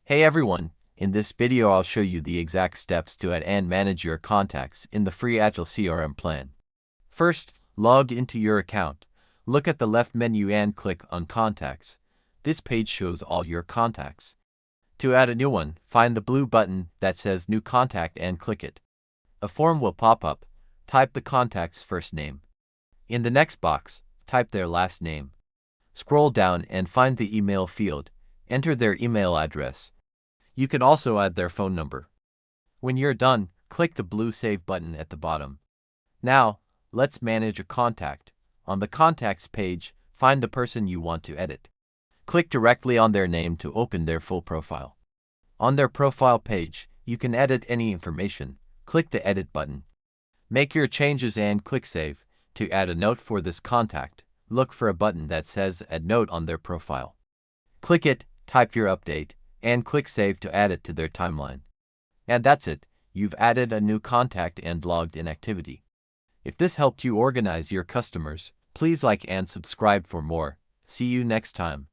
Hey everyone, in this video I'll show you the exact steps to add and manage your contacts in the free Agile CRM plan. First, log into your account. Look at the left menu and click on Contacts. This page shows all your contacts. To add a new one, find the blue button that says New Contact and click it. A form will pop up. Type the contact's first name. In the next box, type their last name. Scroll down and find the email field. Enter their email address. You can also add their phone number. When you're done, click the blue Save button at the bottom. Now, let's manage a contact. On the Contacts page, find the person you want to edit. Click directly on their name to open their full profile. On their profile page, you can edit any information. Click the Edit button. Make your changes and click Save. To add a note for this contact, look for a button that says Add Note on their profile. Click it, type your update, and click Save to add it to their timeline. And that's it, you've added a new contact and logged in activity. If this helped you organize your customers, please like and subscribe for more. See you next time.